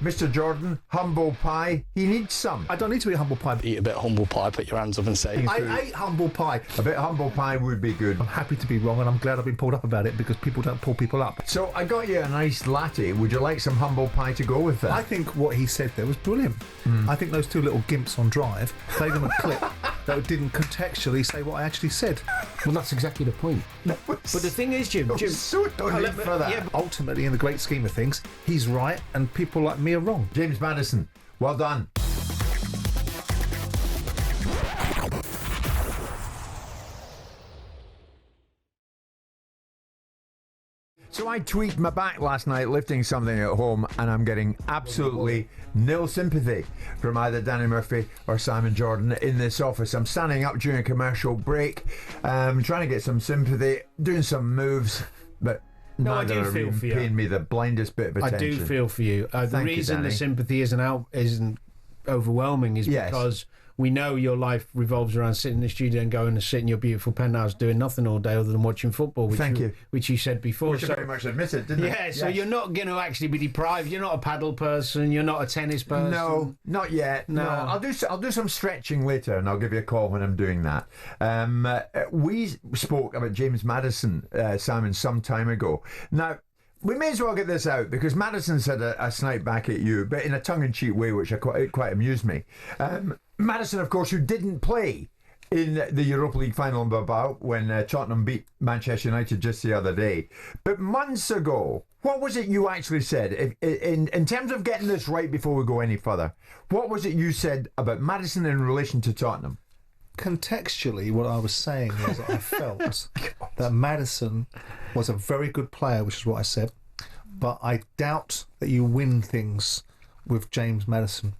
Mr. Jordan, humble pie, he needs some. I don't need to be a humble pie. Eat a bit of humble pie, put your hands up and say... I ate humble pie. A bit of humble pie would be good. I'm happy to be wrong, and I'm glad I've been pulled up about it, because people don't pull people up. So I got you a nice latte. Would you like some humble pie to go with that? I think what he said there was brilliant. I think those two little gimps on Drive played him a clip that didn't contextually say what I actually said. Well, that's exactly the point. But the thing is, Jim, so no need for that. Yeah, but ultimately, in the great scheme of things, he's right, and people like me are wrong. James Maddison, well done. So I tweaked my back last night lifting something at home, and I'm getting absolutely nil sympathy from either Danny Murphy or Simon Jordan in this office. I'm standing up during a commercial break, trying to get some sympathy, doing some moves, but No, I neither do are feel even for you. paying me the blindest bit of I attention. do feel for you. The Thank you, reason the Danny. sympathy isn't overwhelming is Yes. because we know your life revolves around sitting in the studio and going to sit in your beautiful penthouse doing nothing all day other than watching football. Which Thank you. Which you said before. Which I very much admitted, didn't I? Yeah, so Yes. you're not going to actually be deprived. You're not a paddle person. You're not a tennis person. No, not yet. No, I'll do some stretching later, and I'll give you a call when I'm doing that. We spoke about James Maddison, Simon, some time ago. Now, we may as well get this out, because Maddison said a snipe back at you, but in a tongue-in-cheek way, which quite amused me. Maddison, of course, who didn't play in the Europa League final in Bilbao when Tottenham beat Manchester United just the other day. But months ago, what was it you actually said? In terms of getting this right before we go any further, what was it you said about Maddison in relation to Tottenham? Contextually, what I was saying was that I felt that Maddison was a very good player, which is what I said, but I doubt that you win things with James Maddison.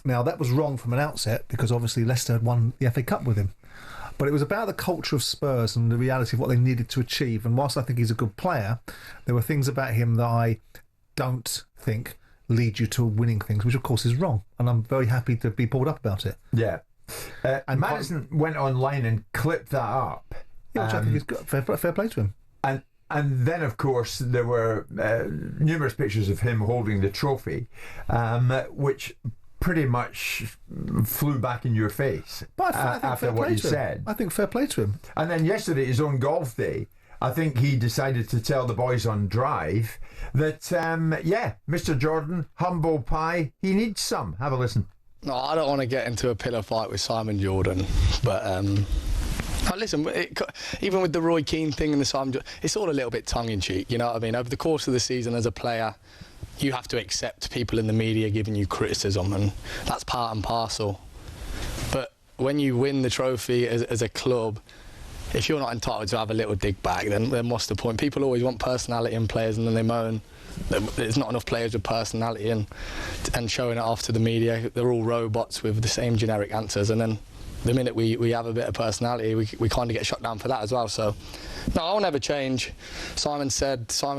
Now, that was wrong from an outset, because obviously Leicester had won the FA Cup with him. But it was about the culture of Spurs and the reality of what they needed to achieve. And whilst I think he's a good player, there were things about him that I don't think lead you to winning things, which of course is wrong. And I'm very happy to be pulled up about it. Yeah. And Maddison went online and clipped that up. Yeah, which I think is good. Fair play to him. And then, of course, there were numerous pictures of him holding the trophy, which pretty much flew back in your face after what you said. I think fair play to him. And then yesterday, his own golf day, I think he decided to tell the boys on Drive that, Mr. Jordan, humble pie, he needs some. Have a listen. No, I don't want to get into a pillow fight with Simon Jordan, but listen, even with the Roy Keane thing and the Simon Jordan, it's all a little bit tongue-in-cheek, you know what I mean? Over the course of the season as a player, you have to accept people in the media giving you criticism, and that's part and parcel. But when you win the trophy as a club, if you're not entitled to have a little dig back, then what's the point? People always want personality in players, and then they moan that there's not enough players with personality, and showing it off to the media. They're all robots with the same generic answers, and then the minute we have a bit of personality, we kind of get shut down for that as well. So, no, I'll never change. Simon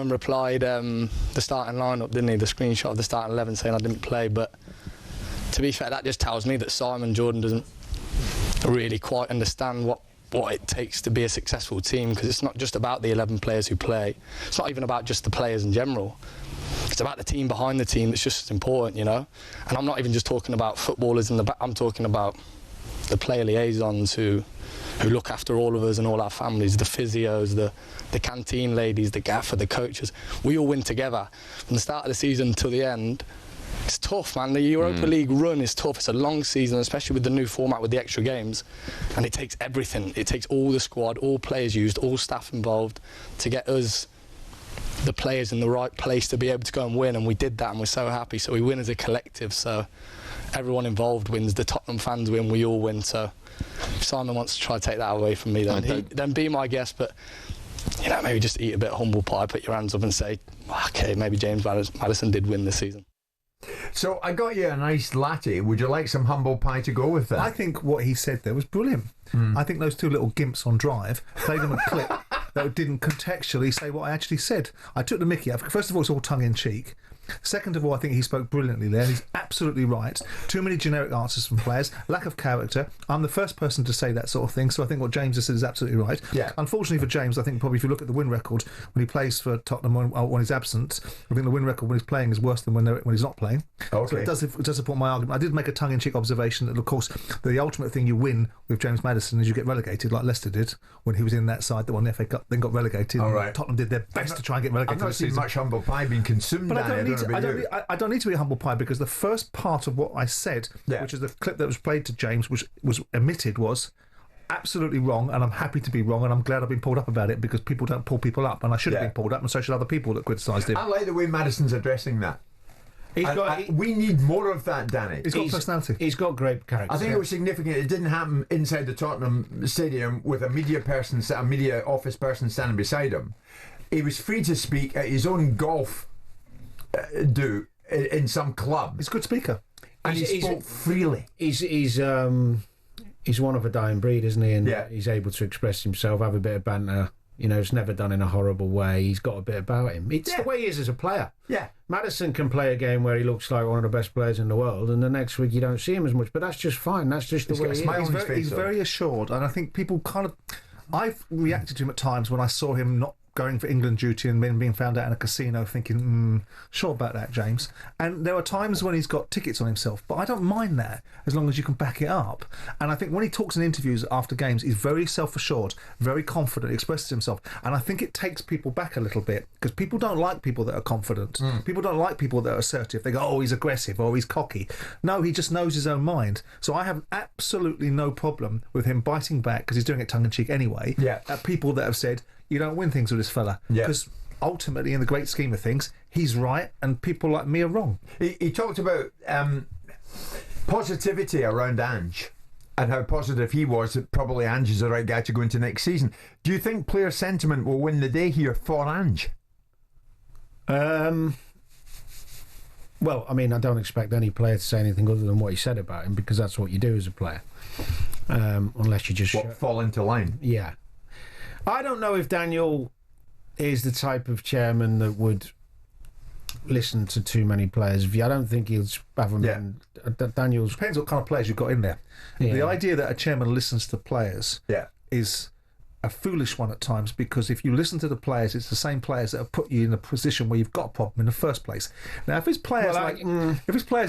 replied the starting lineup, didn't he? The screenshot of the starting 11 saying I didn't play. But to be fair, that just tells me that Simon Jordan doesn't really quite understand what it takes to be a successful team, because it's not just about the 11 players who play. It's not even about just the players in general. It's about the team behind the team that's just as important, you know? And I'm not even just talking about footballers in the back, I'm talking about the player liaisons who look after all of us and all our families, the physios, the canteen ladies, the gaffer, the coaches. We all win together. From the start of the season till the end, it's tough, man. The Europa League run is tough. It's a long season, especially with the new format with the extra games. And it takes everything. It takes all the squad, all players used, all staff involved to get us, the players, in the right place to be able to go and win. And we did that, and we're so happy. So we win as a collective. So everyone involved wins. The Tottenham fans win. We all win. So if Simon wants to try to take that away from me, then be my guest. But, you know, maybe just eat a bit of humble pie, put your hands up and say, OK, maybe James Maddison did win this season. So I got you a nice latte. Would you like some humble pie to go with that? I think what he said there was brilliant. I think those two little gimps on Drive played him a clip that didn't contextually say what I actually said. I took the mickey out. First of all, it's all tongue-in-cheek. Second of all, I think he spoke brilliantly there. He's absolutely right. Too many generic answers from players, lack of character. I'm the first person to say that sort of thing, so I think what James has said is absolutely right. Yeah. Unfortunately for James, I think probably if you look at the win record when he plays for Tottenham when he's absent, I think the win record when he's playing is worse than when he's not playing. Okay. So it does support my argument. I did make a tongue-in-cheek observation that, of course, the ultimate thing you win with James Maddison is you get relegated, like Leicester did when he was in that side that won the FA Cup, then got relegated. All right. Tottenham did their best to try and get relegated. I've not seen much humble pie being consumed. But Danny. I don't need to be a humble pie because the first part of what I said, which is the clip that was played to James, was omitted, was absolutely wrong, and I'm happy to be wrong, and I'm glad I've been pulled up about it because people don't pull people up, and I should have been pulled up, and so should other people that criticised him. I like the way Maddison's addressing that. We need more of that, Danny. He's got personality. He's got great character. I think it was significant. It didn't happen inside the Tottenham stadium with a media office person standing beside him. He was free to speak at his own golf in some club. He's a good speaker, and he spoke freely. He's one of a dying breed, isn't he? And he's able to express himself, have a bit of banter. You know, it's never done in a horrible way. He's got a bit about him. It's the way he is as a player. Yeah. Maddison can play a game where he looks like one of the best players in the world, and the next week you don't see him as much. But that's just fine. That's just the way he is. He's very assured, and I think people kind of... I've reacted to him at times when I saw him not going for England duty and then being found out in a casino thinking, sure about that, James. And there are times when he's got tickets on himself, but I don't mind that as long as you can back it up. And I think when he talks in interviews after games, he's very self-assured, very confident, expresses himself. And I think it takes people back a little bit because people don't like people that are confident. People don't like people that are assertive. They go, oh, he's aggressive or he's cocky. No, he just knows his own mind. So I have absolutely no problem with him biting back because he's doing it tongue-in-cheek anyway at people that have said, you don't win things with this fella. Because ultimately, in the great scheme of things, he's right and people like me are wrong. He talked about positivity around Ange and how positive he was that probably Ange is the right guy to go into next season. Do you think player sentiment will win the day here for Ange? Well, I mean, I don't expect any player to say anything other than what he said about him because that's what you do as a player. Unless you just... fall into line? Yeah. I don't know if Daniel is the type of chairman that would listen to too many players' view. I don't think he'll have them in. Daniel's... Depends what kind of players you've got in there. Yeah. The idea that a chairman listens to players is a foolish one at times because if you listen to the players, it's the same players that have put you in a position where you've got a problem in the first place. Now, if it's players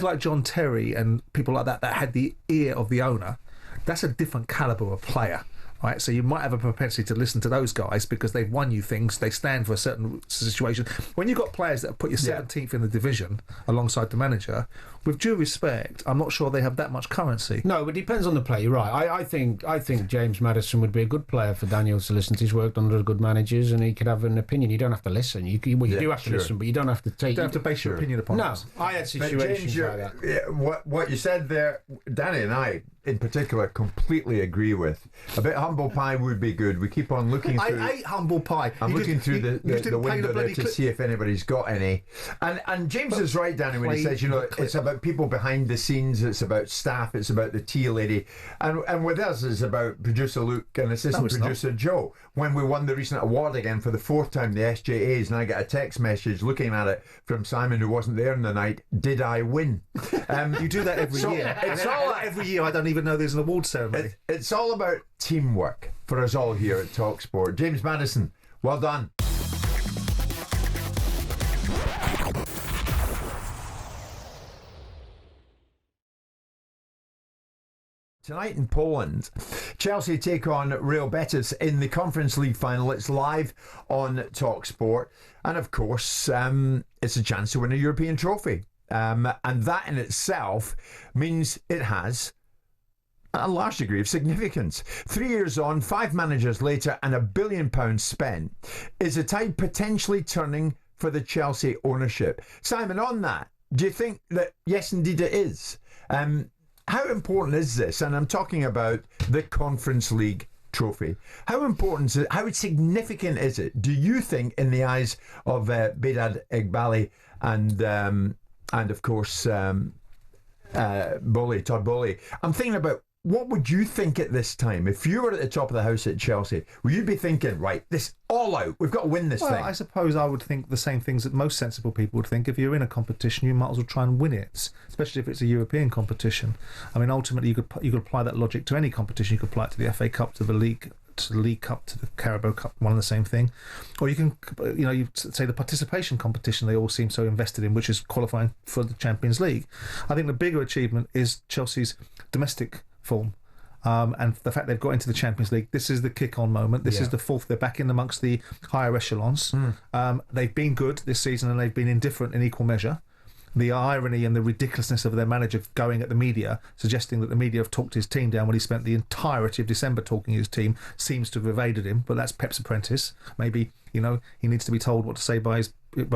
like John Terry and people like that had the ear of the owner, that's a different calibre of player. Right, so you might have a propensity to listen to those guys because they've won you things. They stand for a certain situation. When you've got players that have put you 17th in the division alongside the manager, with due respect, I'm not sure they have that much currency. No, but it depends on the player. You're right. I think James Maddison would be a good player for Daniel to listen to. He's worked under good managers and he could have an opinion. You don't have to listen. You do have to listen, but you don't have to take. You don't have to base your opinion upon it. I had situations like that. Yeah, what you said there, Danny and I in particular completely agree with. A bit of humble pie would be good. We keep on looking through... I ate humble pie. I'm looking through the window there to see if anybody's got any. And James is right, Danny, when he says, it's about people behind the scenes, it's about staff, it's about the tea lady. And with us, it's about producer Luke and assistant producer Joe. When we won the recent award again for the 4th time, the SJAs, and I get a text message looking at it from Simon, who wasn't there in the night, did I win? You do that every year. Every year I don't even know there's an award ceremony. It's all about teamwork for us all here at talkSPORT. James Maddison, well done. Tonight in Poland, Chelsea take on Real Betis in the Conference League final. It's live on talkSPORT. And of course, it's a chance to win a European trophy. And that in itself means it has a large degree of significance. 3 years on, 5 managers later, and £1 billion spent. Is the tide potentially turning for the Chelsea ownership? Simon, on that, do you think that yes, indeed it is? How important is this? And I'm talking about the Conference League trophy. How important is it? How significant is it? Do you think, in the eyes of Behdad Eghbali and of course Todd Boehly? I'm thinking about what would you think at this time? If you were at the top of the house at Chelsea, would you be thinking, right, this all out, we've got to win this thing? I suppose I would think the same things that most sensible people would think. If you're in a competition, you might as well try and win it, especially if it's a European competition. I mean, ultimately, you could apply that logic to any competition. You could apply it to the FA Cup, to the League Cup, to the Carabao Cup, one and the same thing. Or you can, you say the participation competition they all seem so invested in, which is qualifying for the Champions League. I think the bigger achievement is Chelsea's domestic form. And the fact they've got into the Champions League. This is the kick-on moment. This is the fourth. They're back in amongst the higher echelons. They've been good this season and they've been indifferent in equal measure. The irony and the ridiculousness of their manager going at the media, suggesting that the media have talked his team down when he spent the entirety of December talking his team, seems to have evaded him. But that's Pep's apprentice. Maybe he needs to be told what to say by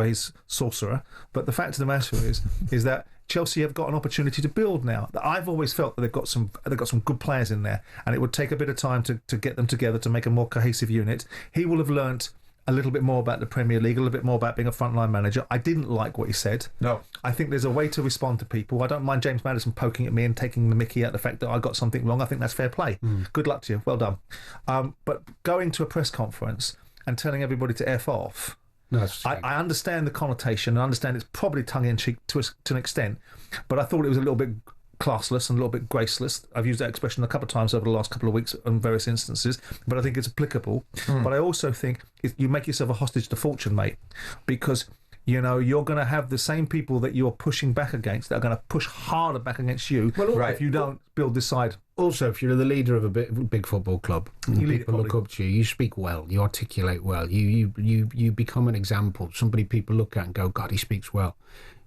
his sorcerer. But the fact of the matter is that Chelsea have got an opportunity to build now. I've always felt that they've got some good players in there, and it would take a bit of time to get them together to make a more cohesive unit. He will have learnt a little bit more about the Premier League, a little bit more about being a frontline manager. I didn't like what he said. No. I think there's a way to respond to people. I don't mind James Maddison poking at me and taking the mickey out the fact that I got something wrong. I think that's fair play. Good luck to you. Well done. But going to a press conference and telling everybody to F off, no, I understand the connotation. I understand it's probably tongue-in-cheek to an extent, but I thought it was a little bit classless and a little bit graceless. I've used that expression a couple of times over the last couple of weeks in various instances, but I think it's applicable. But I also think you make yourself a hostage to fortune, mate, because you're going to have the same people that you're pushing back against that are going to push harder back against you if you don't build this side. Also, if you're the leader of a big football club, people look up to you. You speak well, you articulate well, you become an example. Somebody people look at and go, God, he speaks well.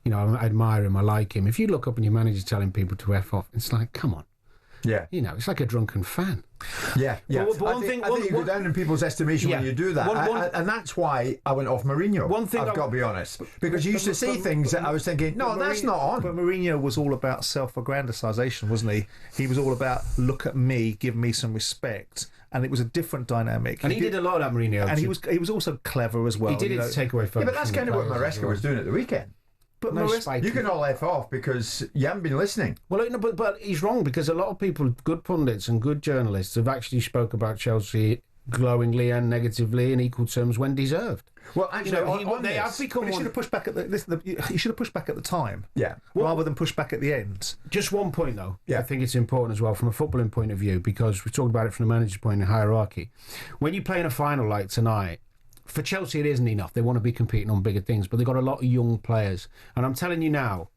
I admire him, I like him. If you look up and your manager's telling people to F off, it's like, come on. Yeah. It's like a drunken fan. Yeah. But I think you go down in people's estimation when you do that. And that's why I went off Mourinho. I've got to be honest. Because you used to say things that I was thinking, no, that's not on. But Mourinho was all about self-aggrandisation, wasn't he? He was all about, look at me, give me some respect. And it was a different dynamic. And he did a lot of that, Mourinho. And he was also clever as well. He did it to take away focus. Yeah, but that's kind of what Maresca was doing at the weekend. But you can all F off because you haven't been listening. Well, but he's wrong, because a lot of people, good pundits and good journalists, have actually spoke about Chelsea glowingly and negatively in equal terms when deserved. Well, actually, they have become. He should have pushed back at he should have pushed back at the time. Yeah. Rather than push back at the end. Just one point though. Yeah. I think it's important as well from a footballing point of view, because we talked about it from the manager's point in hierarchy. When you play in a final like tonight, for Chelsea, it isn't enough. They want to be competing on bigger things, but they've got a lot of young players. And I'm telling you now,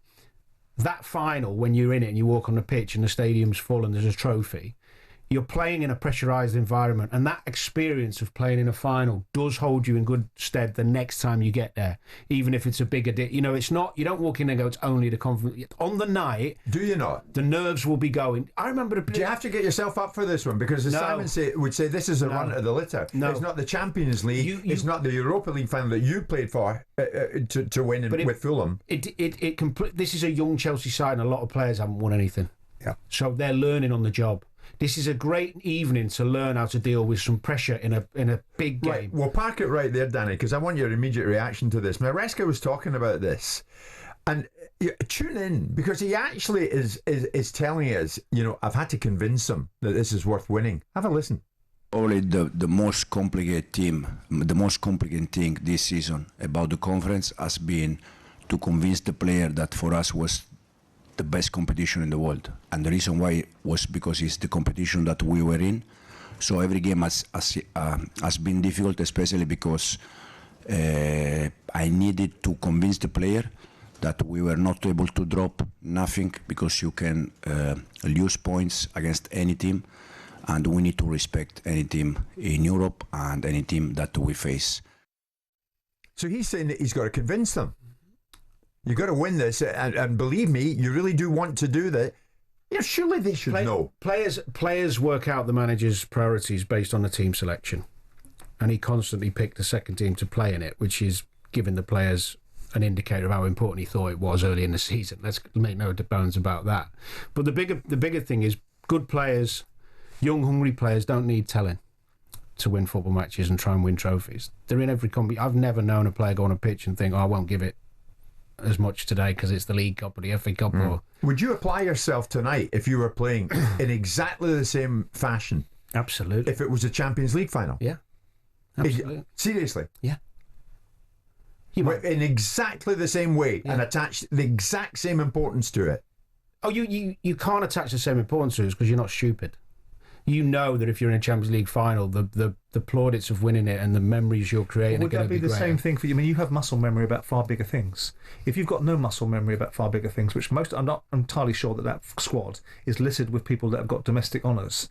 that final, when you're in it and you walk on the pitch and the stadium's full and there's a trophy, you're playing in a pressurised environment, and that experience of playing in a final does hold you in good stead the next time you get there, even if it's a bigger it's not, you don't walk in and go, it's only the confidence. On the night, do you not? The nerves will be going. I remember do you have to get yourself up for this one? Because Simon would say this is a run to the litter. No. It's not the Champions League. It's not the Europa League final that you played for to win with Fulham. This is a young Chelsea side, and a lot of players haven't won anything. Yeah. So they're learning on the job. This is a great evening to learn how to deal with some pressure in a big game. Right. We'll park it right there, Danny, because I want your immediate reaction to this. Maresca was talking about this, and tune in, because he actually is telling us, I've had to convince him that this is worth winning. Have a listen. Probably the most complicated thing this season about the conference has been to convince the player that for us was the best competition in the world, and the reason why was because it's the competition that we were in. So every game has been difficult, especially because I needed to convince the player that we were not able to drop nothing, because you can lose points against any team, and we need to respect any team in Europe and any team that we face. So he's saying that he's got to convince them. You've got to win this, and believe me, you really do want to do that. Surely they should know. Players work out the manager's priorities based on the team selection, and he constantly picked the second team to play in it, which is giving the players an indicator of how important he thought it was early in the season. Let's make no bones about that. But the bigger thing is, good players, young hungry players, don't need telling to win football matches and try and win trophies. They're in every competition. I've never known a player go on a pitch and think, I won't give it as much today because it's the League Cup or the FA Cup. Or... Would you apply yourself tonight if you were playing in exactly the same fashion? Absolutely. If it was a Champions League final? Yeah. Absolutely. Seriously? Yeah. In exactly the same way and attach the exact same importance to it. Oh, you can't attach the same importance to it because you're not stupid. You know that if you're in a Champions League final, the plaudits of winning it and the memories you're creating are going to be Would that be the same thing for you? I mean, you have muscle memory about far bigger things. If you've got no muscle memory about far bigger things, which I'm not entirely sure that squad is littered with people that have got domestic honours.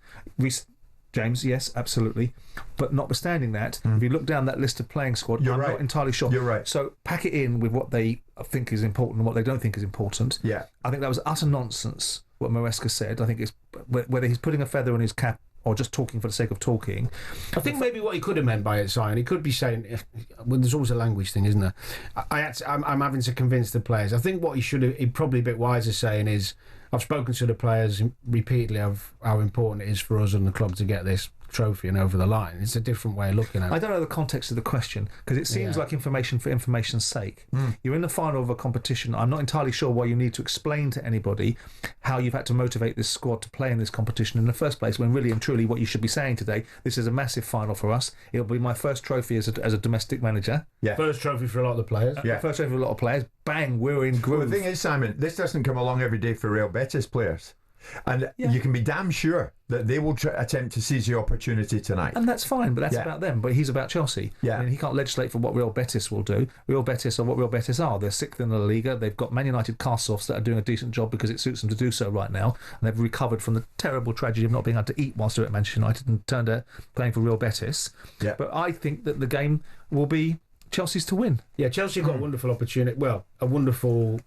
James, yes, absolutely. But notwithstanding that, if you look down that list of playing squad, I'm not entirely sure. You're right. So pack it in with what they think is important and what they don't think is important. Yeah. I think that was utter nonsense, what Maresca said. I think it's whether he's putting a feather in his cap or just talking for the sake of talking. I think maybe what he could have meant by it, Zion, he could be saying, well, there's always a language thing, isn't there? I'm having to convince the players. I think what he'd probably a bit wiser saying is, I've spoken to the players repeatedly of how important it is for us and the club to get this trophy and over the line. It's a different way of looking at it. I don't know the context of the question because it seems like information for information's sake. You're in the final of a competition. I'm not entirely sure why you need to explain to anybody how you've had to motivate this squad to play in this competition in the first place, when really and truly what you should be saying today, this is a massive final for us. It'll be my first trophy as a domestic manager. Yeah. First trophy for a lot of the players. First trophy for a lot of players. Bang, we're in groove. Well, the thing is, Simon, this doesn't come along every day for Real Betis players. And you can be damn sure that they will attempt to seize the opportunity tonight. And that's fine, but that's about them. But he's about Chelsea. Yeah. I mean, he can't legislate for what Real Betis will do. Real Betis are what Real Betis are. They're sixth in the La Liga. They've got Man United cast-offs that are doing a decent job because it suits them to do so right now. And they've recovered from the terrible tragedy of not being able to eat whilst they're at Manchester United and turned out playing for Real Betis. Yeah. But I think that the game will be Chelsea's to win. Yeah, Chelsea got a wonderful opportunity. Well, a wonderful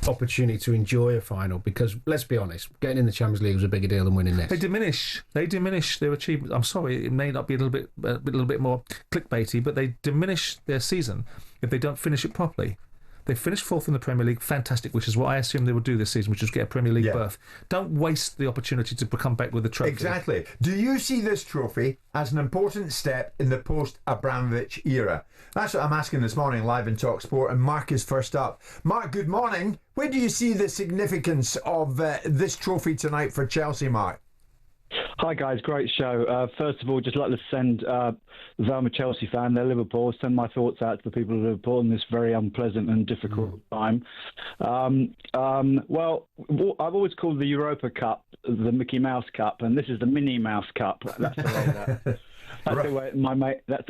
opportunity to enjoy a final because, let's be honest, getting in the Champions League was a bigger deal than winning this. They diminish their achievements. I'm sorry, it may not be a little bit more clickbaity, but they diminish their season if they don't finish it properly. They finished fourth in the Premier League, fantastic, which is what I assumed they would do this season, which is get a Premier League berth. Don't waste the opportunity to come back with a trophy. Exactly. Do you see this trophy as an important step in the post-Abramovich era? That's what I'm asking this morning live in talkSPORT, and Mark is first up. Mark, good morning. Where do you see the significance of this trophy tonight for Chelsea, Mark? Hi guys, great show. First of all, just like to send I'm a Chelsea fan, they're Liverpool, send my thoughts out to the people of Liverpool in this very unpleasant and difficult time. Well, I've always called the Europa Cup the Mickey Mouse Cup, and this is the Minnie Mouse Cup. That's the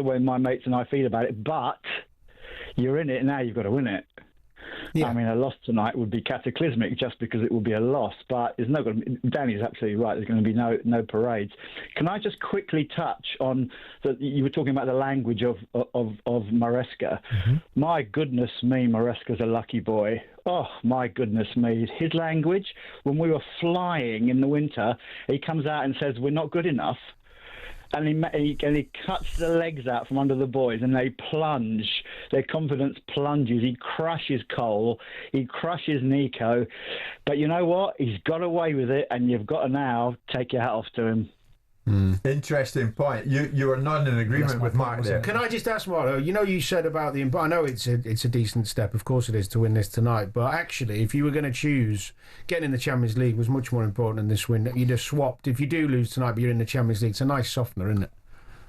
way my mates and I feel about it. But you're in it now, you've got to win it. Yeah. I mean, a loss tonight would be cataclysmic just because it will be a loss. But there's no. Danny's absolutely right. There's going to be no parades. Can I just quickly touch on that? You were talking about the language of Maresca. Mm-hmm. My goodness me, Maresca's a lucky boy. Oh my goodness me, his language. When we were flying in the winter, he comes out and says we're not good enough. And he cuts the legs out from under the boys, and they plunge. Their confidence plunges. He crushes Cole. He crushes Nico. But you know what? He's got away with it, and you've got to now take your hat off to him. Interesting point. You are not in agreement with Mark there. Can I just ask, Mark? You said about the. I know it's a decent step. Of course it is to win this tonight. But actually, if you were going to choose, getting in the Champions League was much more important than this win. You'd have swapped. If you do lose tonight, but you're in the Champions League, it's a nice softener, isn't it?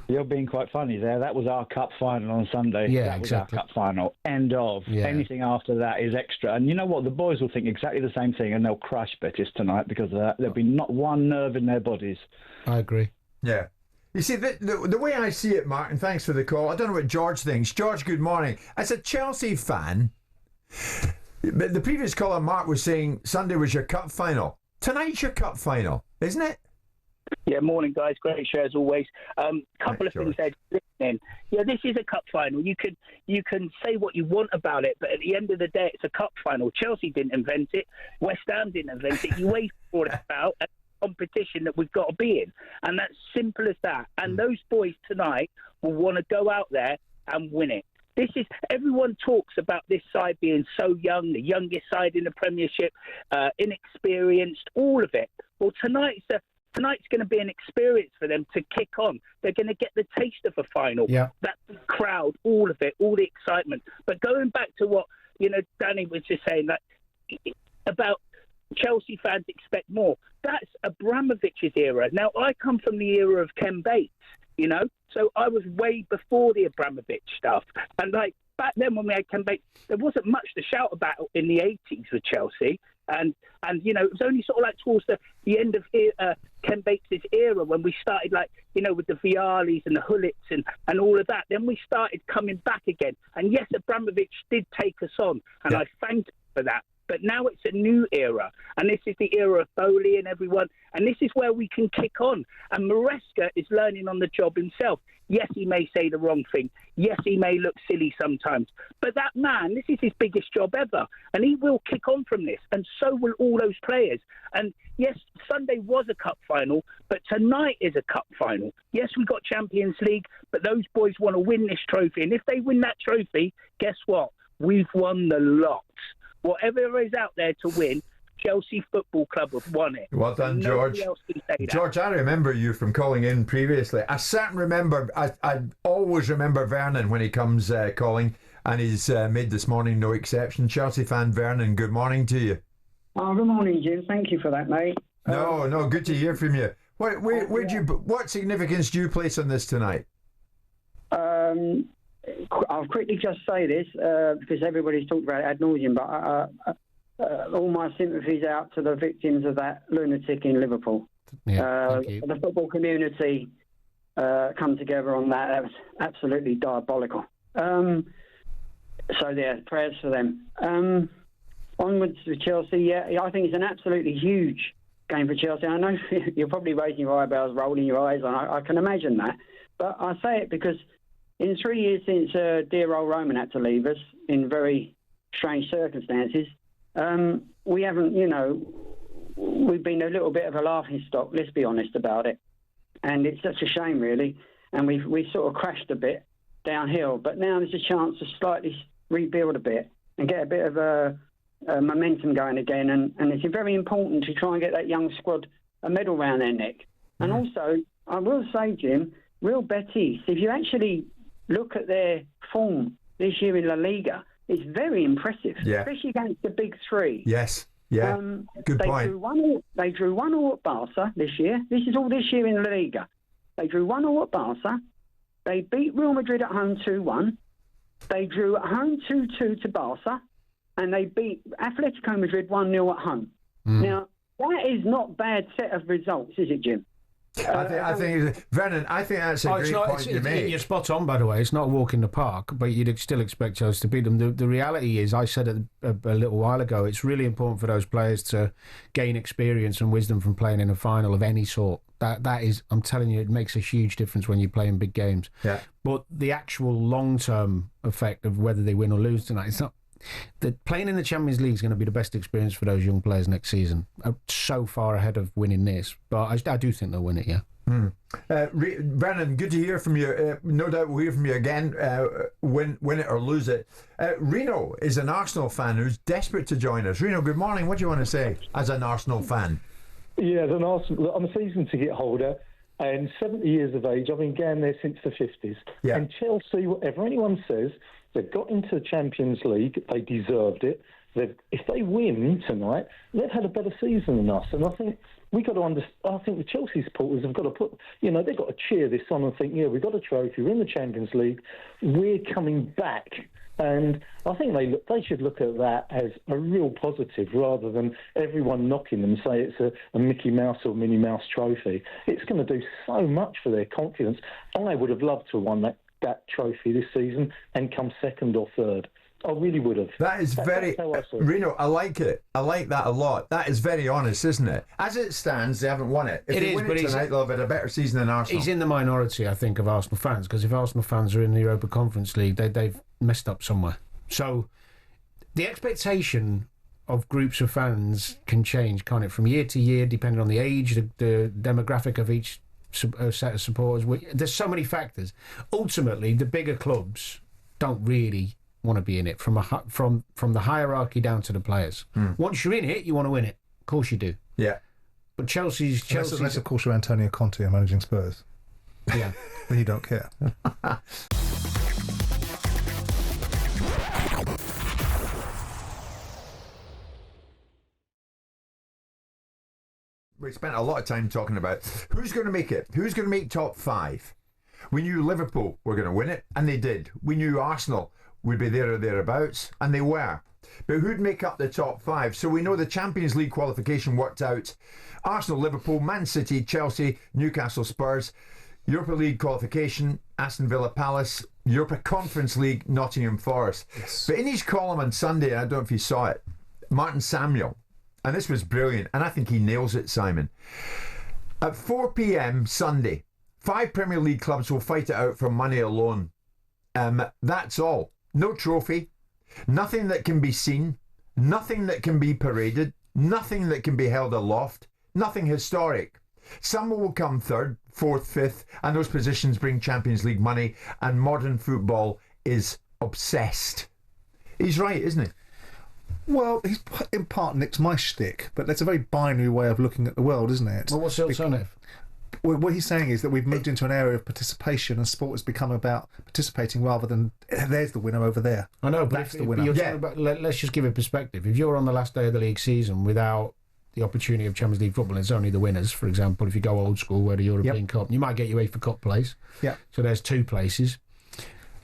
You're being quite funny there. That was our cup final on Sunday. Yeah, that was exactly. Our cup final. End of. Yeah. Anything after that is extra. And you know what? The boys will think exactly the same thing, and they'll crush Betis tonight because of that. There'll be not one nerve in their bodies. I agree. Yeah. You see, the way I see it, Mark, and thanks for the call, I don't know what George thinks. George, good morning. As a Chelsea fan, the previous caller, Mark, was saying Sunday was your cup final. Tonight's your cup final, isn't it? Yeah, morning, guys. Great show as always. Couple of things there. Listening. Yeah, this is a cup final. You can say what you want about it, but at the end of the day, it's a cup final. Chelsea didn't invent it. West Ham didn't invent it. You wait for it out. Competition that we've got to be in, and that's simple as that. And those boys tonight will want to go out there and win it. Everyone talks about this side being so young, the youngest side in the Premiership, inexperienced, all of it. Well, tonight's going to be an experience for them to kick on. They're going to get the taste of a final. Yeah. That crowd, all of it, all the excitement. But going back to what Danny was just saying that about Chelsea fans expect more. That's Abramovich's era. Now, I come from the era of Ken Bates, so I was way before the Abramovich stuff. And back then when we had Ken Bates, there wasn't much to shout about in the 80s with Chelsea. And it was only sort of towards the end of Ken Bates' era when we started with the Vialis and the Hullits and all of that. Then we started coming back again. And yes, Abramovich did take us on, and I thank him for that. But now it's a new era, and this is the era of Bowley and everyone, and this is where we can kick on. And Maresca is learning on the job himself. Yes, he may say the wrong thing. Yes, he may look silly sometimes. But that man, this is his biggest job ever, and he will kick on from this, and so will all those players. And yes, Sunday was a cup final, but tonight is a cup final. Yes, we got Champions League, but those boys want to win this trophy. And if they win that trophy, guess what? We've won the lot. Whatever is out there to win, Chelsea Football Club have won it. Well done, George. George, I remember you from calling in previously. I certainly remember, I always remember Vernon when he comes calling, and he's made this morning no exception. Chelsea fan Vernon, good morning to you. Oh, good morning, Jim. Thank you for that, mate. No, good to hear from you. What significance do you place on this tonight? I'll quickly just say this because everybody's talked about it ad nauseum, but all my sympathies out to the victims of that lunatic in Liverpool. Thank you. The football community come together on that. That was absolutely diabolical. So, prayers for them. Onwards to Chelsea, I think it's an absolutely huge game for Chelsea. I know you're probably raising your eyebrows, rolling your eyes, and I can imagine that. But I say it because in 3 years since dear old Roman had to leave us in very strange circumstances, we haven't, we've been a little bit of a laughing stock, let's be honest about it. And it's such a shame, really. And we sort of crashed a bit downhill. But now there's a chance to slightly rebuild a bit and get a bit of momentum going again. And it's very important to try and get that young squad a medal round their neck. And also, I will say, Jim, Real Betis, if you actually look at their form this year in La Liga, it's very impressive, especially against the big three. Yes, yeah, good point. They drew 1-1 at Barca this year. This is all this year in La Liga. They drew 1-1 at Barca. They beat Real Madrid at home 2-1. They drew at home 2-2 to Barca. And they beat Atletico Madrid 1-0 at home. Now, that is not a bad set of results, is it, Jim? I think Vernon, I think that's a great point you made. You're spot on, by the way. It's not a walk in the park, but you'd still expect Chelsea to beat them. The reality is, I said it a little while ago, it's really important for those players to gain experience and wisdom from playing in a final of any sort. That is, I'm telling you, it makes a huge difference when you play in big games. Yeah. But the actual long-term effect of whether they win or lose tonight, it's not. Playing in the Champions League is going to be the best experience for those young players next season. So far ahead of winning this, but I do think they'll win it. Yeah. Brennan, good to hear from you. No doubt we'll hear from you again. Win it or lose it. Reno is an Arsenal fan who's desperate to join us. Reno, good morning. What do you want to say as an Arsenal fan? Yeah, as an Arsenal, I'm a season ticket holder and 70 years of age. I've been going there since the 50s. Yeah. And Chelsea, whatever anyone says, they've got into the Champions League. They deserved it. If they win tonight, they've had a better season than us. And I think we got to understand. I think the Chelsea supporters have got to put, they've got to cheer this on and think, we got a trophy. We're in the Champions League. We're coming back. And I think they should look at that as a real positive rather than everyone knocking them, say it's a Mickey Mouse or Minnie Mouse trophy. It's going to do so much for their confidence. I would have loved to have won that trophy this season and come second or third. I really would have. That's very... Reno, I like it. I like that a lot. That is very honest, isn't it? As it stands, they haven't won it. If they win it tonight, they'll have had a better season than Arsenal. He's in the minority, I think, of Arsenal fans, because if Arsenal fans are in the Europa Conference League, they've messed up somewhere. So the expectation of groups of fans can change, can't it, from year to year, depending on the age, the demographic of each set of supporters. There's so many factors. Ultimately, the bigger clubs don't really want to be in it from the hierarchy down to the players. Once you're in it, you want to win it. Of course you do. Yeah. But Chelsea's unless of course you're Antonio Conte and managing Spurs. Yeah. Then you don't care. we spent a lot of time talking about who's going to make it, who's going to make top 5. We knew Liverpool were going to win it, and they did. We knew Arsenal would be there or thereabouts, and they were. But who'd make up the top 5? So we know the Champions League qualification worked out. Arsenal, Liverpool, Man City, Chelsea, Newcastle, Spurs. Europa League qualification, Aston Villa, Palace. Europa Conference League, Nottingham Forest. Yes. But in his column on Sunday, I don't know if you saw it, Martin Samuel, and this was brilliant, and I think he nails it, Simon. At 4 p.m. Sunday, 5 Premier League clubs will fight it out for money alone. That's all. No trophy, nothing that can be seen, nothing that can be paraded, nothing that can be held aloft, nothing historic. Some will come 3rd, 4th, 5th, and those positions bring Champions League money, and modern football is obsessed. He's right, isn't he? Well, he's in part nicked my shtick, but that's a very binary way of looking at the world, isn't it? Well, what's the alternative? What he's saying is that we've moved into an area of participation, and sport has become about participating rather than there's the winner over there. I know, but that's the winner. Let's just give it perspective. If you're on the last day of the league season without the opportunity of Champions League football, it's only the winners. For example, if you go old school, where the European Cup, you might get UEFA Cup place. Yeah. So there's 2 places.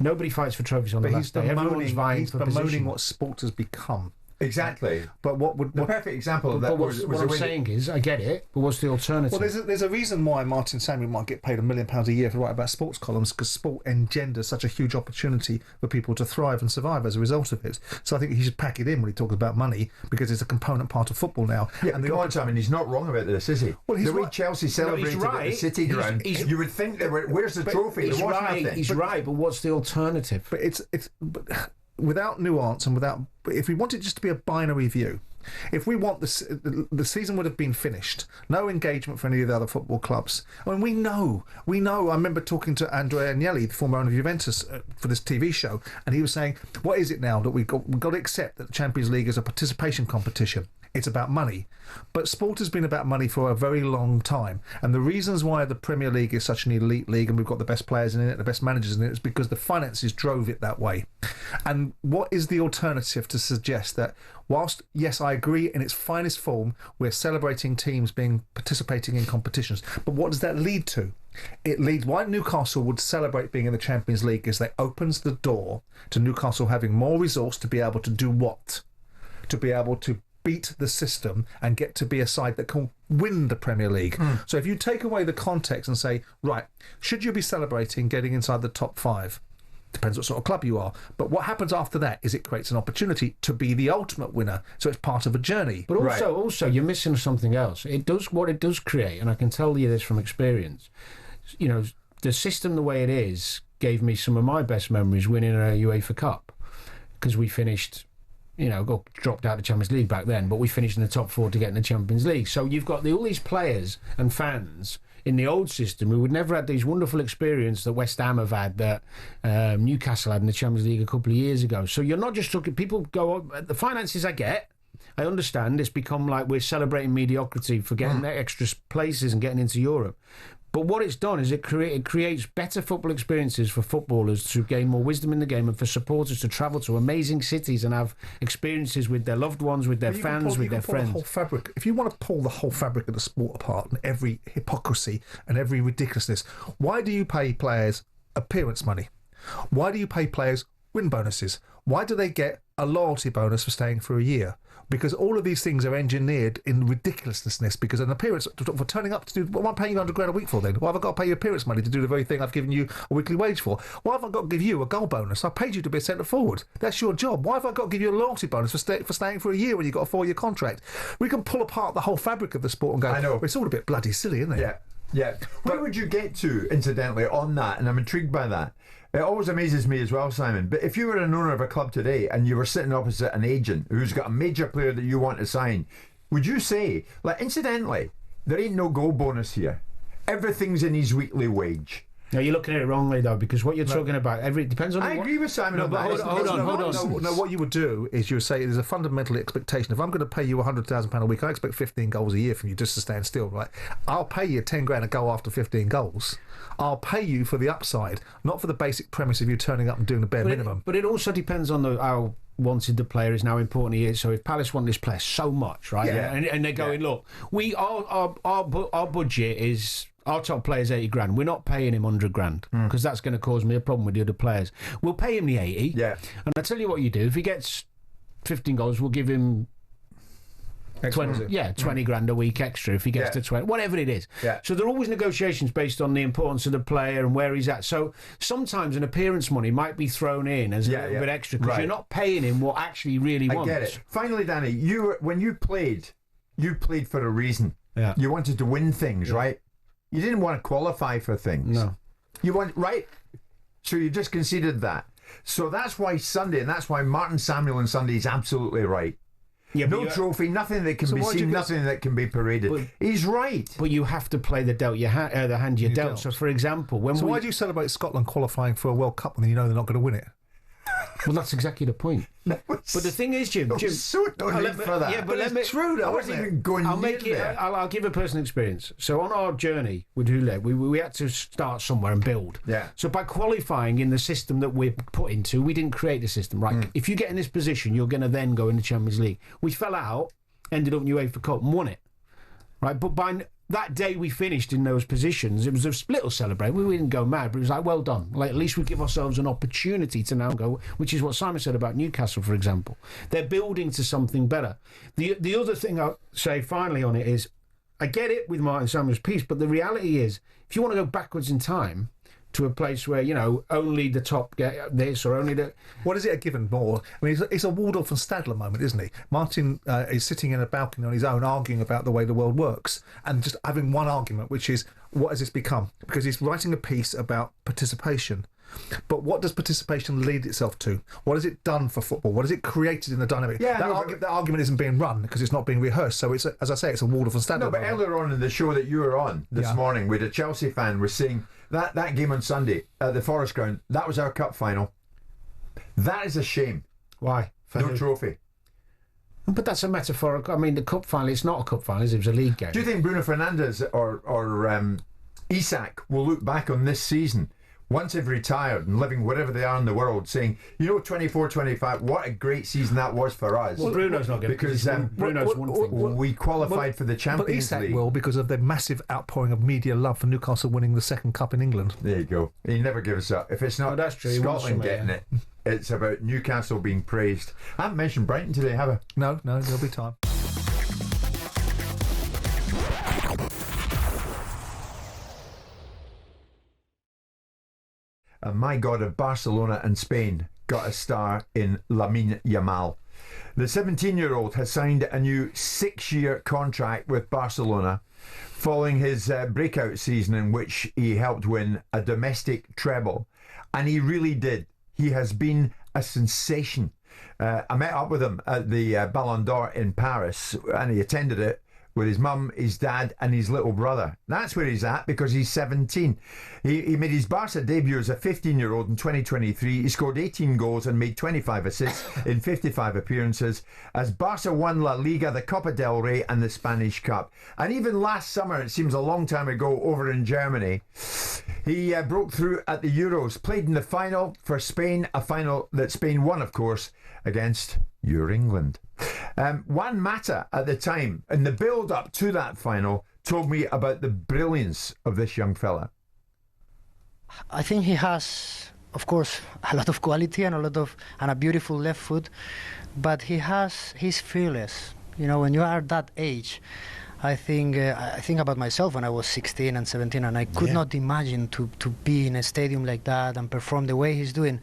Nobody fights for trophies on the last day. Everyone's vying for position. He's bemoaning what sport has become. Exactly. But the perfect example of that was what I'm saying is, I get it, but what's the alternative? Well, there's a reason why Martin Samuel might get paid £1 million a year to write about sports columns, because sport engenders such a huge opportunity for people to thrive and survive as a result of it. So I think he should pack it in when he talks about money, because it's a component part of football now. Yeah, and Simon, he's not wrong about this, is he? Well, the way Chelsea celebrated at the City ground, you would think they were, where's the trophy? He's right. He's right, but what's the alternative? But it's without nuance and if we want it just to be a binary view, if we want the season would have been finished, no engagement for any of the other football clubs. I mean, we know. I remember talking to Andrea Agnelli, the former owner of Juventus, for this TV show, and he was saying, what is it now that we've got to accept that the Champions League is a participation competition? It's about money. But sport has been about money for a very long time. And the reasons why the Premier League is such an elite league and we've got the best players in it, the best managers in it, is because the finances drove it that way. And what is the alternative to suggest that whilst, yes, I agree, in its finest form, we're celebrating teams participating in competitions, but what does that lead to? It leads why Newcastle would celebrate being in the Champions League is that opens the door to Newcastle having more resource to be able to do what? To be able to beat the system and get to be a side that can win the Premier League. So if you take away the context and say, right, should you be celebrating getting inside the top 5? Depends what sort of club you are. But what happens after that is it creates an opportunity to be the ultimate winner. So it's part of a journey. But also you're missing something else. It does create, and I can tell you this from experience, the system the way it is gave me some of my best memories winning a UEFA Cup, because we finished, dropped out of the Champions League back then, but we finished in the top 4 to get in the Champions League. So you've got all these players and fans in the old system who would never had these wonderful experiences that West Ham have had, that Newcastle had in the Champions League a couple of years ago. So you're not just talking, people go, the finances I understand, it's become like we're celebrating mediocrity for getting extra places and getting into Europe. But what it's done is it creates better football experiences for footballers to gain more wisdom in the game, and for supporters to travel to amazing cities and have experiences with their loved ones, with their fans, with their friends. If you want to pull the whole fabric of the sport apart and every hypocrisy and every ridiculousness, why do you pay players appearance money? Why do you pay players win bonuses? Why do they get a loyalty bonus for staying for a year? Because all of these things are engineered in ridiculousness. Because an appearance for turning up to do, what am I paying you £100 a week for then? Why have I got to pay you appearance money to do the very thing I've given you a weekly wage for? Why have I got to give you a goal bonus? I paid you to be a centre forward. That's your job. Why have I got to give you a loyalty bonus for staying for a year when you've got a 4-year contract? We can pull apart the whole fabric of the sport and go, I know. Well, it's all a bit bloody silly, isn't it? Yeah. Where would you get to, incidentally, on that? And I'm intrigued by that. It always amazes me as well, Simon. But if you were an owner of a club today and you were sitting opposite an agent who's got a major player that you want to sign, would you say, incidentally, there ain't no goal bonus here. Everything's in his weekly wage. No, you're looking at it wrongly, though, because what you're talking about, it depends on... I agree with Simon on that. Hold on. No, what you would do is you would say there's a fundamental expectation. If I'm going to pay you £100,000 a week, I expect 15 goals a year from you just to stand still, right? I'll pay you 10 grand a goal after 15 goals. I'll pay you for the upside, not for the basic premise of you turning up and doing the bare minimum. But it also depends on how wanted the player is now important he is. So if Palace want this player so much, right? Yeah. And they're going, look, our budget is. Our top player's 80 grand. We're not paying him 100 grand because that's going to cause me a problem with the other players. We'll pay him the 80. Yeah. And I tell you what you do. If he gets 15 goals, we'll give him 20 grand a week extra if he gets to 20, whatever it is. Yeah. So there are always negotiations based on the importance of the player and where he's at. So sometimes an appearance money might be thrown in as a little bit extra because you're not paying him what actually really wants. I get it. Finally, Danny, when you played for a reason. Yeah. You wanted to win things, right? You didn't want to qualify for things. No. You want, right? So you just conceded that. So that's why Sunday, and that's why Martin Samuel on Sunday is absolutely right. Yeah, no trophy, nothing that can be seen, nothing that can be paraded. He's right. But you have to play the hand you're dealt. So, for example, why do you celebrate Scotland qualifying for a World Cup when you know they're not going to win it? Well, that's exactly the point. But the thing is, Jim, so no need for that. Yeah, but it's true. Though, I wasn't even going near there. I'll give a personal experience. So on our journey with Hule, we had to start somewhere and build. Yeah. So by qualifying in the system that we're put into, we didn't create the system. Right. If you get in this position, you're going to then go in the Champions League. We fell out, ended up in UEFA Cup and won it. Right. But by that day we finished in those positions, it was a little celebration. We didn't go mad, but it was like, well done. Like, at least we give ourselves an opportunity to now go, which is what Simon said about Newcastle, for example. They're building to something better. The other thing I'll say finally on it is, I get it with Martin Samuel's piece, but the reality is, if you want to go backwards in time to a place where, only the top get this or only the... What is it a given more? I mean, it's a Waldorf and Stadler moment, isn't he? Martin is sitting in a balcony on his own arguing about the way the world works and just having one argument, which is, what has this become? Because he's writing a piece about participation. But what does participation lead itself to? What has it done for football? What has it created in the dynamic? Yeah, that argument isn't being run because it's not being rehearsed. So it's, as I say, it's a Waldorf and Stadler. No, but earlier on in the show that you were on this morning, with a Chelsea fan was saying that game on Sunday at the Forest Ground, that was our cup final. That is a shame. Why? No trophy. But that's a metaphorical. I mean, the cup final, it's not a cup final, it was a league game. Do you think Bruno Fernandes or Isak will look back on this season once they've retired and living wherever they are in the world, saying, 24-25, what a great season that was for us? Well, Bruno's not going to, because Bruno's one thing. We qualified for the Champions League. But Isak will, because of the massive outpouring of media love for Newcastle winning the second cup in England. There you go. He never gives up. If it's not that's true. Scotland getting it, it's about Newcastle being praised. I haven't mentioned Brighton today, have I? No, there'll be time. And my God, if Barcelona and Spain got a star in Lamine Yamal. The 17-year-old has signed a new 6-year contract with Barcelona following his breakout season in which he helped win a domestic treble. And he really did. He has been a sensation. I met up with him at the Ballon d'Or in Paris, and he attended it with his mum, his dad and his little brother. That's where he's at because he's 17. He made his Barca debut as a 15-year-old in 2023. He scored 18 goals and made 25 assists in 55 appearances as Barca won La Liga, the Copa del Rey and the Spanish Cup. And even last summer, it seems a long time ago, over in Germany, he broke through at the Euros, played in the final for Spain, a final that Spain won, of course, against your England. Juan Mata at the time, in the build-up to that final, told me about the brilliance of this young fella. I think he has, of course, a lot of quality and a beautiful left foot, but he's fearless. When you are that age, I think about myself when I was 16 and 17, and I could not imagine to be in a stadium like that and perform the way he's doing.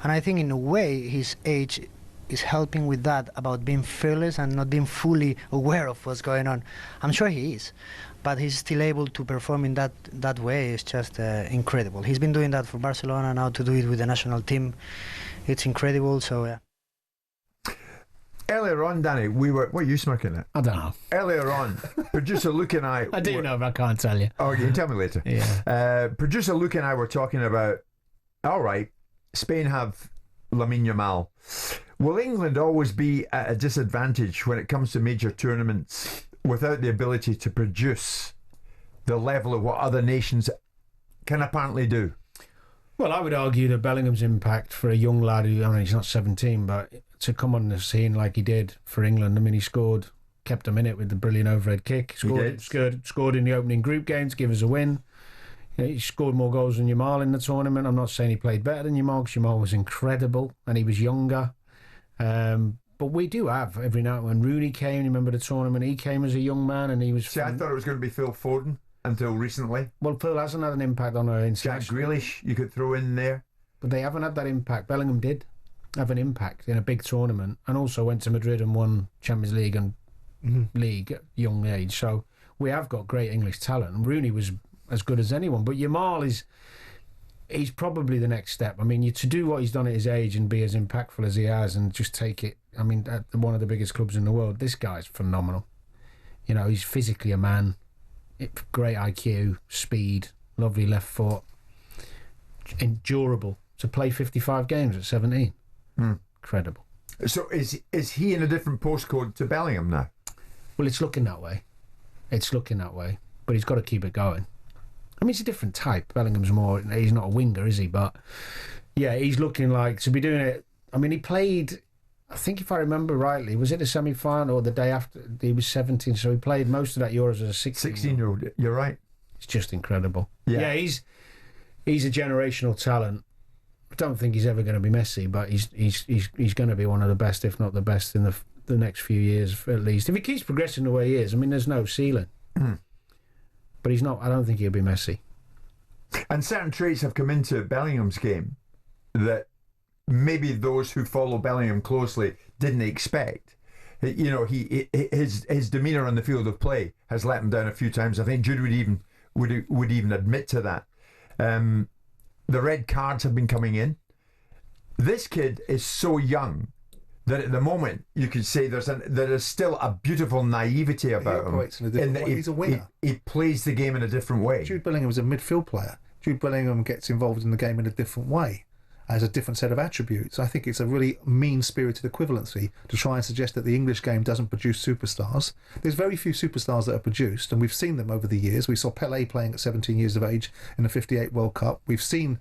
And I think in a way his age is helping with that, about being fearless and not being fully aware of what's going on. I'm sure he is, but he's still able to perform in that way. It's just incredible. He's been doing that for Barcelona, now to do it with the national team, it's incredible. So yeah. Earlier on, Danny, what are you smirking at? I don't know. Earlier on, producer Luke and I... I do know, but I can't tell you. Oh, you can tell me later. Yeah. Producer Luke and I were talking about, all right, Spain have Lamine Yamal. Will England always be at a disadvantage when it comes to major tournaments without the ability to produce the level of what other nations can apparently do? Well, I would argue that Bellingham's impact for a young lad who, he's not 17, but to come on the scene like he did for England. I mean, he scored, kept them in it with the brilliant overhead kick. Scored in the opening group game to give us a win. He scored more goals than Yamal in the tournament. I'm not saying he played better than Yamal, because Yamal was incredible and he was younger. But we do have, every now and when Rooney came, you remember the tournament, he came as a young man and he was... See, I thought it was going to be Phil Foden until recently. Well, Phil hasn't had an impact on our international... Jack Grealish, you could throw in there. But they haven't had that impact. Bellingham did have an impact in a big tournament, and also went to Madrid and won Champions League and League at young age. So we have got great English talent. And Rooney was as good as anyone. But Yamal he's probably the next step. I mean, to do what he's done at his age and be as impactful as he has and just take it, I mean, at one of the biggest clubs in the world, this guy's phenomenal. You know, he's physically a man, great IQ, speed, lovely left foot, endurable. To play 55 games at 17. Incredible. So is he in a different postcode to Bellingham now? Well, it's looking that way. But he's got to keep it going. I mean, he's a different type. Bellingham's he's not a winger, is he? But yeah, he's looking like to be doing it. I mean, he played, I think if I remember rightly, was it the semi-final or the day after? He was 17, so he played most of that Euros as a 16-year-old. You're right. It's just incredible. Yeah, he's a generational talent. I don't think he's ever going to be Messi, but he's going to be one of the best, if not the best, in the next few years at least. If he keeps progressing the way he is, I mean, there's no ceiling. But he's not. I don't think he'll be Messi. And certain traits have come into Bellingham's game that maybe those who follow Bellingham closely didn't expect. You know, his demeanour on the field of play has let him down a few times. I think Jude would even admit to that. The red cards have been coming in. This kid is so young that at the moment you could say there is still a beautiful naivety about him. He's a winger. He plays the game in a different way. Jude Bellingham is a midfield player. Jude Bellingham gets involved in the game in a different way, has a different set of attributes. I think it's a really mean-spirited equivalency to try and suggest that the English game doesn't produce superstars. There's very few superstars that are produced, and we've seen them over the years. We saw Pelé playing at 17 years of age in the '58 World Cup. We've seen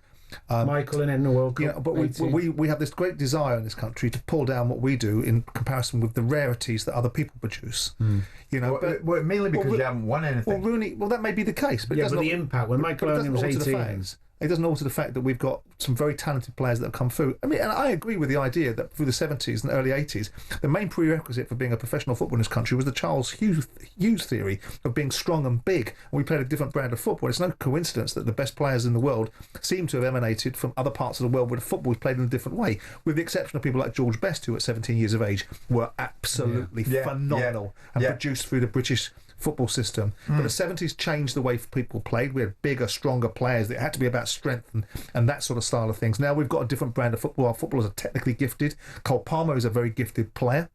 Michael in the World Cup. You know, but we have this great desire in this country to pull down what we do in comparison with the rarities that other people produce. You know, mainly because you haven't won anything. Well, Rooney, that may be the case, but the impact when Michael Owen was 18. It doesn't alter the fact that we've got some very talented players that have come through. I mean, and I agree with the idea that through the 70s and early 80s, the main prerequisite for being a professional footballer in this country was the Charles Hughes theory of being strong and big. And we played a different brand of football. It's no coincidence that the best players in the world seem to have emanated from other parts of the world where the football was played in a different way, with the exception of people like George Best, who at 17 years of age were absolutely phenomenal and produced through the British football system. But the 70s changed the way people played. We had bigger, stronger players. It had to be about strength and that sort of style of things. Now we've got a different brand of football. Our footballers are technically gifted. Cole Palmer is a very gifted player.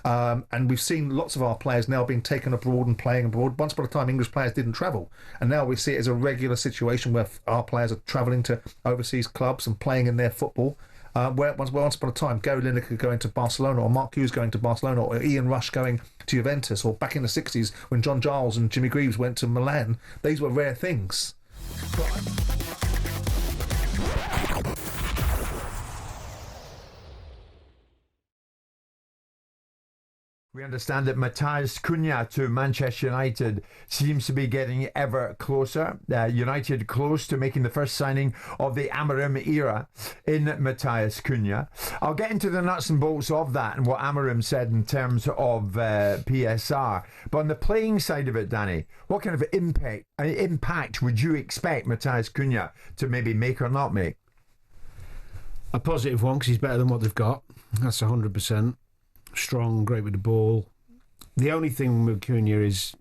And we've seen lots of our players now being taken abroad and playing abroad. Once upon a time, English players didn't travel. And now we see it as a regular situation where our players are travelling to overseas clubs and playing in their football. Where once upon a time, Gary Lineker going to Barcelona, or Mark Hughes going to Barcelona, or Ian Rush going to Juventus, or back in the 60s when John Giles and Jimmy Greaves went to Milan, these were rare things. We understand that Matthias Cunha to Manchester United seems to be getting ever closer. United close to making the first signing of the Amorim era in Matthias Cunha. I'll get into the nuts and bolts of that and what Amorim said in terms of PSR. But on the playing side of it, Danny, what kind of impact would you expect Matthias Cunha to maybe make or not make? A positive one, because he's better than what they've got. That's 100%. Strong, great with the ball. The only thing with Cunha is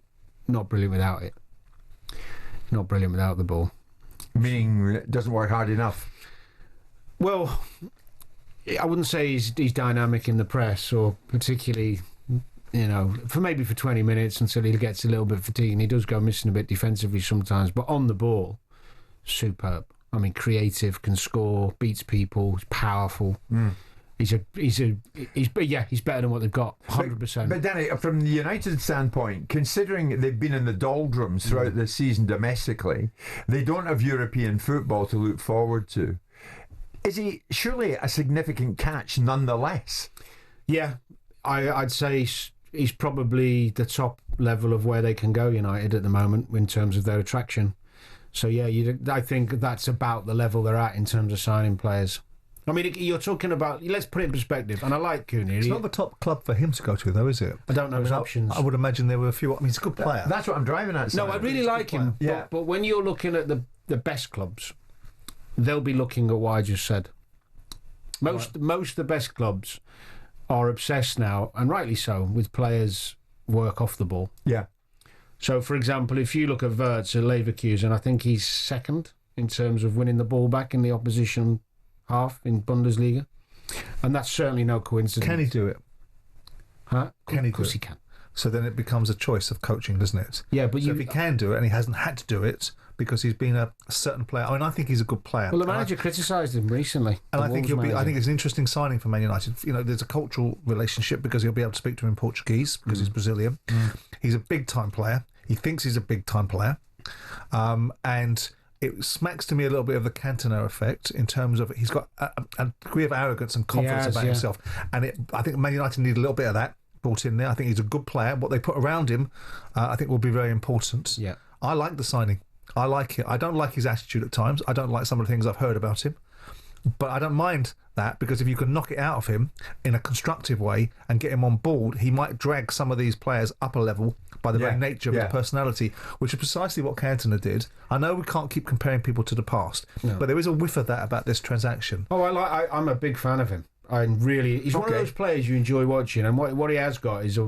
not brilliant without it. Not brilliant without the ball. Meaning it doesn't work hard enough? Well, I wouldn't say he's dynamic in the press, or particularly, you know, for 20 minutes until he gets a little bit fatigued, and he does go missing a bit defensively sometimes, but on the ball, superb. I mean, creative, can score, beats people, he's powerful. He's better than what they've got, 100%. But Danny, from the United standpoint, considering they've been in the doldrums throughout the season domestically, they don't have European football to look forward to. Is he surely a significant catch nonetheless? Yeah, I'd say he's probably the top level of where they can go, United, at the moment in terms of their attraction. So yeah, I think that's about the level they're at in terms of signing players. I mean, you're talking about, let's put it in perspective, and I like Cooney. It's not the top club for him to go to, though, is it? I don't know his options. I would imagine there were a few. I mean, he's a good player. That's what I'm driving at. No, I really like him. Yeah. But when you're looking at the best clubs, they'll be looking at what I just said. Most of the best clubs are obsessed now, and rightly so, with players' work off the ball. Yeah. So, for example, if you look at Wirtz at Leverkusen, I think he's second in terms of winning the ball back in the opposition half in Bundesliga, and that's certainly no coincidence. Can he do it? Huh? Can he? Of course he can. So then it becomes a choice of coaching, doesn't it? Yeah, but if he can do it and he hasn't had to do it because he's been a certain player. I mean, I think he's a good player. Well, the manager criticised him recently, and I think I think it's an interesting signing for Man United. You know, there's a cultural relationship because he'll be able to speak to him in Portuguese because he's Brazilian. He's a big time player. He thinks he's a big time player, and it smacks to me a little bit of the Cantona effect in terms of he's got a degree of arrogance and confidence about himself. And I think Man United need a little bit of that brought in there. I think he's a good player. What they put around him, I think, will be very important. Yeah, I like the signing. I like it. I don't like his attitude at times. I don't like some of the things I've heard about him. But I don't mind that because if you can knock it out of him in a constructive way and get him on board, he might drag some of these players up a level by the very nature of his personality, which is precisely what Cantona did. I know we can't keep comparing people to the past, but there is a whiff of that about this transaction. Oh, I'm a big fan of him. He's one of those players you enjoy watching, and what he has got is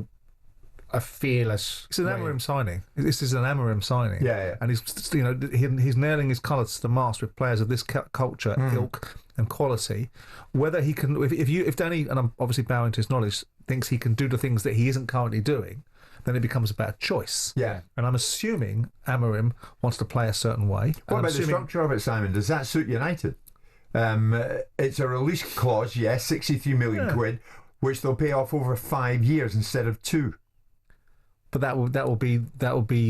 a fearless. It's an Amorim signing. This is an Amorim signing. Yeah. And he's nailing his colours to the mast with players of this culture, ilk, and quality. Whether he can, if Danny, and I'm obviously bowing to his knowledge, thinks he can do the things that he isn't currently doing, then it becomes about choice. Yeah. And I'm assuming Amorim wants to play a certain way. What about the structure of it, Simon? Does that suit United? It's a release clause, yes, 63 million quid, which they'll pay off over 5 years instead of 2. But that will be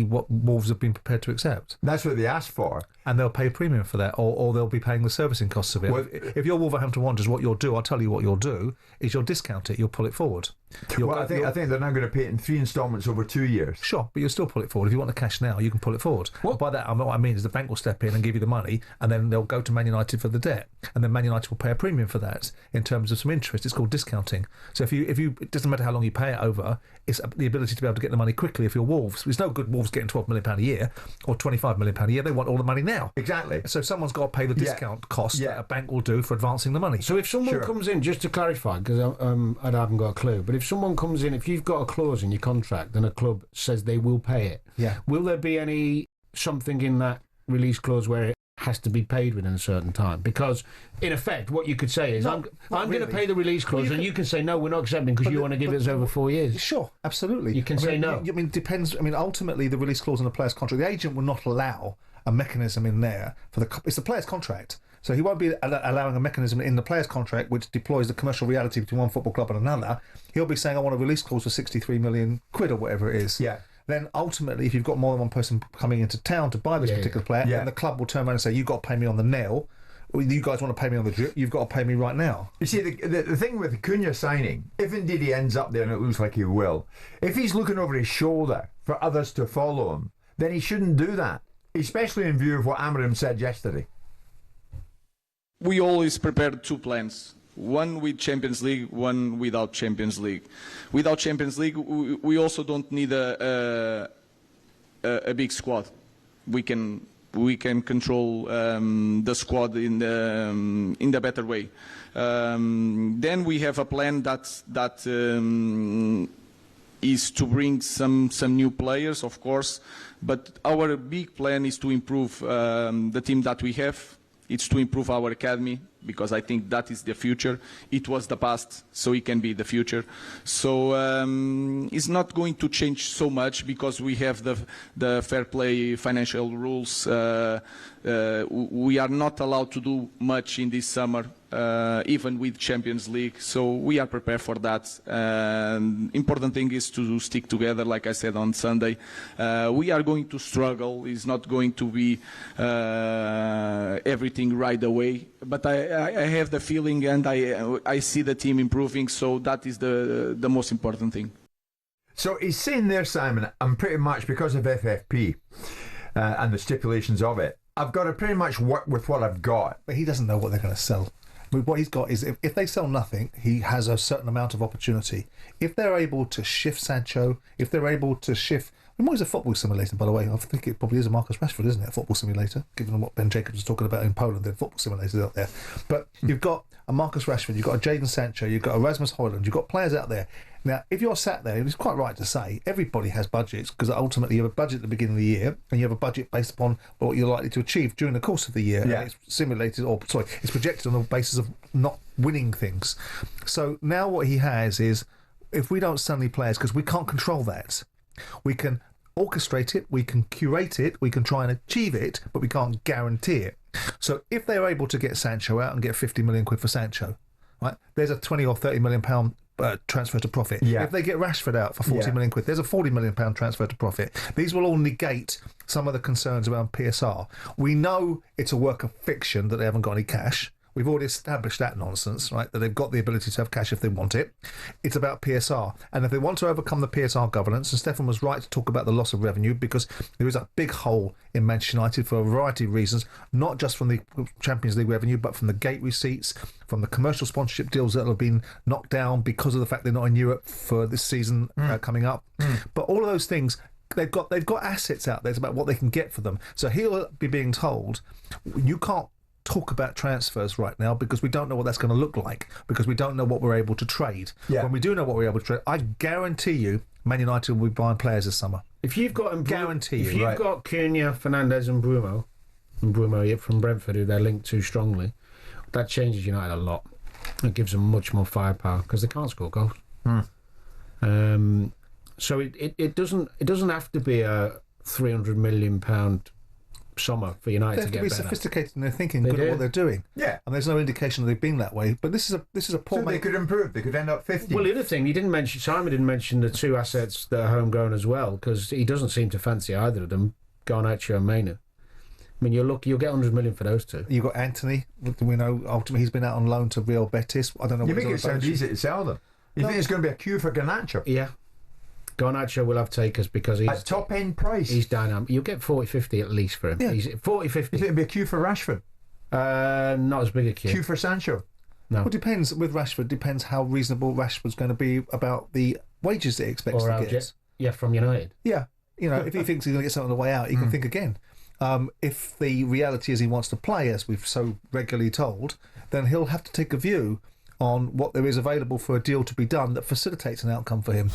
what Wolves have been prepared to accept. That's what they asked for, and they'll pay a premium for that, or they'll be paying the servicing costs of it. Well, if you're Wolverhampton Wanderers, what you'll do, I'll tell you what you'll do, is you'll discount it, you'll pull it forward. I think they're now going to pay it in 3 instalments over 2 years. Sure, but you'll still pull it forward. If you want the cash now, you can pull it forward. By that, what I mean is the bank will step in and give you the money, and then they'll go to Man United for the debt, and then Man United will pay a premium for that in terms of some interest. It's called discounting. So if you, it doesn't matter how long you pay it over. It's the ability to be able to get the money quickly if you're Wolves. It's no good Wolves getting £12 million a year or £25 million a year. They want all the money now. Exactly. So someone's got to pay the discount cost that a bank will do for advancing the money. So if someone comes in, just to clarify, because I haven't got a clue, but if someone comes in, if you've got a clause in your contract and a club says they will pay it, will there be something in that release clause where it has to be paid within a certain time? Because in effect what you could say is I'm going to pay the release clause, and you can say no, we're not accepting because you want to give us over 4 years. Sure, absolutely. You can say no. I mean, depends. I mean, ultimately the release clause in the player's contract, the agent will not allow a mechanism in there for it's the player's contract, so he won't be allowing a mechanism in the player's contract which deploys the commercial reality between one football club and another. He'll be saying I want a release clause for 63 million quid or whatever it is. Then ultimately, if you've got more than one person coming into town to buy this particular player, then the club will turn around and say, you've got to pay me on the nail. You guys want to pay me on the drip, you've got to pay me right now. You see, the thing with Cunha signing, if indeed he ends up there, and it looks like he will, if he's looking over his shoulder for others to follow him, then he shouldn't do that, especially in view of what Amorim said yesterday. We always prepared 2 plans. One with Champions League, one without Champions League. Without Champions League, we also don't need a big squad. We can control the squad in the better way. Then we have a plan that is to bring some new players, of course. But our big plan is to improve the team that we have. It's to improve our academy, because I think that is the future. It was the past, so it can be the future. So it's not going to change so much because we have the fair play financial rules. We are not allowed to do much in this summer, even with Champions League. So we are prepared for that. Important thing is to stick together, like I said on Sunday. We are going to struggle. It's not going to be everything right away. but I have the feeling, and I see the team improving. So that is the most important thing. So he's saying there, Simon, I'm pretty much, because of FFP and the stipulations of it, I've got to pretty much work with what I've got. But he doesn't know what they're going to sell. I mean, what he's got is, if they sell nothing, he has a certain amount of opportunity. If they're able to shift Sancho, if they're able to shift... I mean, what is a football simulator, by the way? I think it probably is a Marcus Rashford, isn't it? A football simulator, given what Ben Jacobs was talking about in Poland, the football simulators out there. But you've got a Marcus Rashford, you've got a Jadon Sancho, you've got a Rasmus Højlund, you've got players out there. Now, if you're sat there, and it's quite right to say, everybody has budgets, because ultimately you have a budget at the beginning of the year, and you have a budget based upon what you're likely to achieve during the course of the year. Yeah. And it's simulated, it's projected on the basis of not winning things. So now what he has is, if we don't suddenly players, because we can't control that, we can orchestrate it, we can curate it, we can try and achieve it, but we can't guarantee it. So if they're able to get Sancho out and get 50 million quid for Sancho, right, there's a 20 or 30 million pound transfer to profit. Yeah. If they get Rashford out for 40 million quid, there's a 40 million pound transfer to profit. These will all negate some of the concerns around PSR. We know it's a work of fiction that they haven't got any cash. We've already established that nonsense, right? That they've got the ability to have cash if they want it. It's about PSR. And if they want to overcome the PSR governance, and Stefan was right to talk about the loss of revenue, because there is a big hole in Manchester United for a variety of reasons, not just from the Champions League revenue, but from the gate receipts, from the commercial sponsorship deals that have been knocked down because of the fact they're not in Europe for this season coming up. But all of those things, they've got assets out there. It's about what they can get for them. So he'll be being told, you can't talk about transfers right now because we don't know what that's going to look like, because we don't know what we're able to trade. When we do know what we're able to trade, I guarantee you Man United will be buying players this summer. If you've got If you've got Cunha, Fernandes and Bruno from Brentford, who they're linked to strongly, that changes United a lot. It gives them much more firepower because they can't score goals. So it doesn't have to be a £300 million summer for United they have to get be better. Sophisticated in their thinking, good at what they're doing. Yeah, and there's no indication that they've been that way. But this is a poor. So they could improve. They could end up 50. Well, the other thing Simon didn't mention the two assets that are homegrown as well, because he doesn't seem to fancy either of them, Garnacho and Maynard. I mean, you'll get 100 million for those two. You've got Anthony. We know ultimately he's been out on loan to Real Betis. I don't know. You make it sound easy to sell them. You think it's going to be a queue for Garnacho? Yeah. Garnacho will have takers because he's at top end price. He's dynamic. You'll get 40-50 at least for him. Yeah. He's 40-50. You think it'll be a queue for Rashford? Not as big a queue. Queue for Sancho? No. Well, it depends. With Rashford, depends how reasonable Rashford's going to be about the wages that he expects to get. Yeah, from United. Yeah. If he thinks he's going to get something on the way out, he can think again. If the reality is he wants to play, as we've so regularly told, then he'll have to take a view on what there is available for a deal to be done that facilitates an outcome for him.